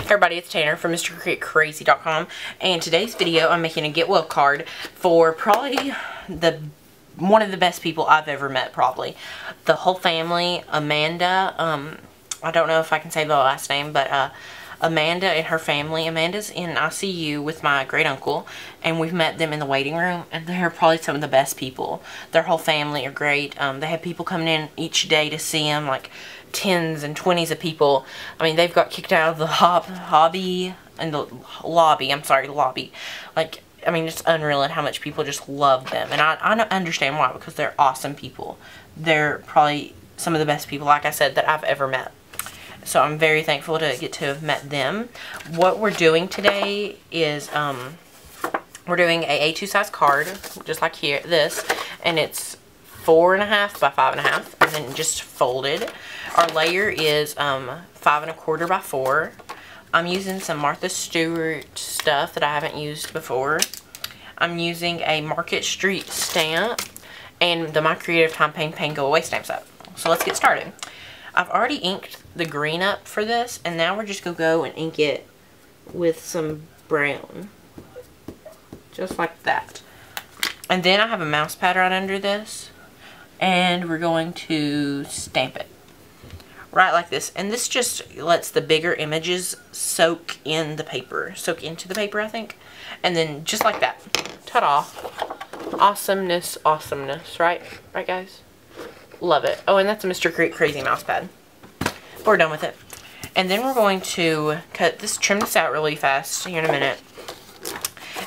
Everybody, it's Tanner from MrCreateCrazy.com, and today's video I'm making a get well card for probably one of the best people I've ever met, probably. The whole family, Amanda, I don't know if I can say the last name, but Amanda and her family. Amanda's in ICU with my great uncle, and we've met them in the waiting room, and they're probably some of the best people. Their whole family are great. They have people coming in each day to see them, like 10s and 20s of people. I mean, they've got kicked out of the lobby. Like, I mean, it's unreal at how much people just love them, and I understand why, because they're awesome people. They're probably some of the best people, like I said, that I've ever met. So I'm very thankful to get to have met them. What we're doing today is we're doing a A2 size card, just like this, and it's 4.5 by 5.5, and then just folded. Our layer is 5.25 by 4. I'm using some Martha Stewart stuff that I haven't used before. I'm using a Market Street stamp and the My Creative Time Pain Go Away stamp set. So let's get started. I've already inked the green up for this, and now we're just going to go and ink it with some brown. Just like that. And then I have a mouse pad right under this, and we're going to stamp it. Right like this. And this just lets the bigger images soak into the paper, I think. And then just like that. Ta-da. Awesomeness, awesomeness, right? Right, guys? Love it. Oh, and that's a Mr. Create Crazy mouse pad. We're done with it. And then we're going to trim this out really fast here in a minute.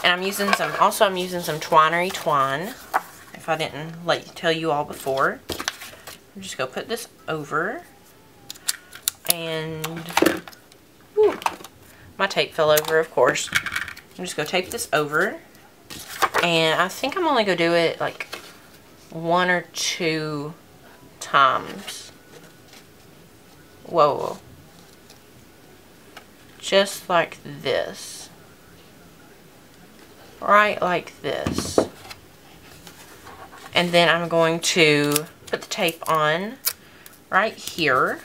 And I'm using some Twinery Twine, if I didn't tell you all before. I'm just going to put this over. And whew, my tape fell over, of course. I'm just going to tape this over. And I think I'm only going to do it like 1 or 2 times. Whoa. Just like this. Right like this. And then I'm going to put the tape on right here.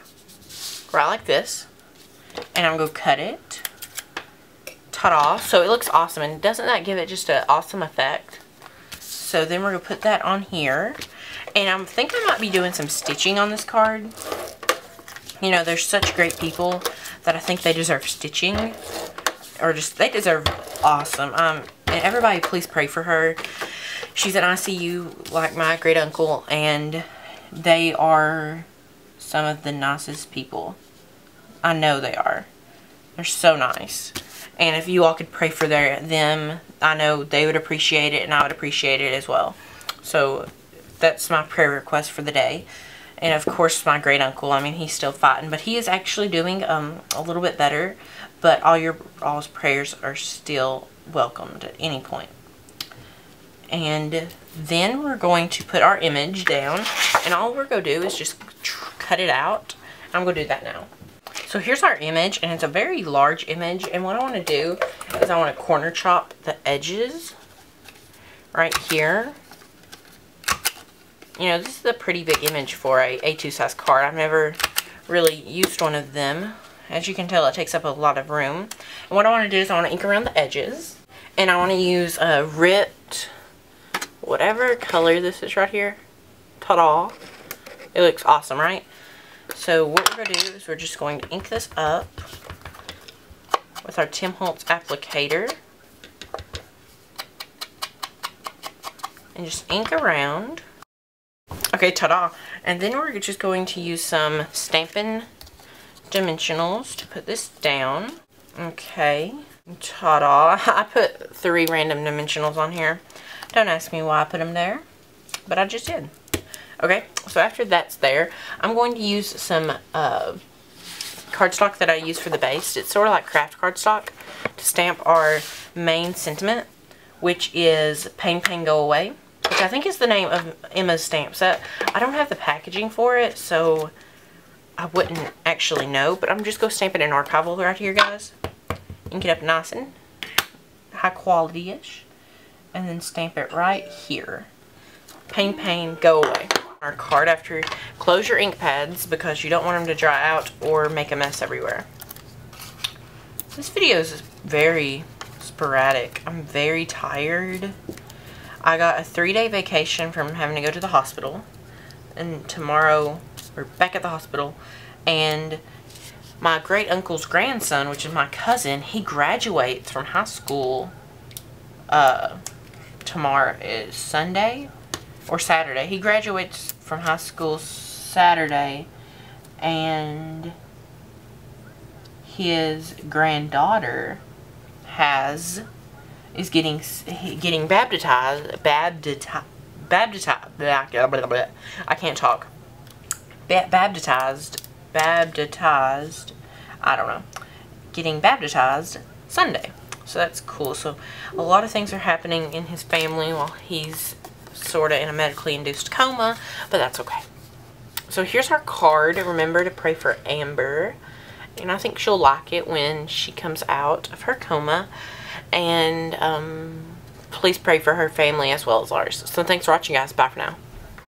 Right like this. And I'm going to cut it. Ta-da. So it looks awesome. And doesn't that give it just an awesome effect? So then we're going to put that on here. And I think I might be doing some stitching on this card. You know, there's such great people that I think they deserve stitching. Or just, they deserve awesome. And everybody please pray for her. She's in ICU like my great uncle. And they are some of the nicest people. I know they are. They're so nice. And if you all could pray for them, I know they would appreciate it and I would appreciate it as well. So that's my prayer request for the day. And of course my great uncle, I mean, he's still fighting, but he is actually doing a little bit better. But all his prayers are still welcomed at any point. And then we're going to put our image down, and all we're going to do is just cut it out. I'm going to do that now. So here's our image, and it's a very large image, and what I want to do is I want to corner chop the edges right here. You know, this is a pretty big image for a A2 size card. I've never really used one of them. As you can tell, it takes up a lot of room. And what I want to do is I want to ink around the edges, and I want to use a ripped, whatever color this is right here. Ta-da. It looks awesome, right? So what we're going to do is we're just going to ink this up with our Tim Holtz applicator. And just ink around. Okay, ta-da. And then we're just going to use some Stampin' Dimensionals to put this down. Okay. Ta-da. I put 3 random dimensionals on here. Don't ask me why I put them there, but I just did. Okay, so after that's there, I'm going to use some cardstock that I use for the base. It's sort of like craft cardstock to stamp our main sentiment, which is Pain Go Away, which I think is the name of Emma's stamp set. I don't have the packaging for it, so I wouldn't actually know, but I'm just going to stamp it in Archival right here, guys. Ink it up nice and high quality-ish, and then stamp it right here. Pain Go Away. Our card after, close your ink pads because you don't want them to dry out or make a mess everywhere. This video is very sporadic. I'm very tired. I got a 3-day vacation from having to go to the hospital. And tomorrow we're back at the hospital. And my great uncle's grandson, which is my cousin, he graduates from high school. Tomorrow is Sunday or Saturday. He graduates from high school Saturday. And his granddaughter is getting baptized. I can't talk. Baptized. I don't know. Getting baptized Sunday. So that's cool. So a lot of things are happening in his family while he's sort of in a medically induced coma, but that's okay. So here's our card. Remember to pray for Amber. And I think she'll like it when she comes out of her coma. And please pray for her family as well as ours. So thanks for watching, guys. Bye for now.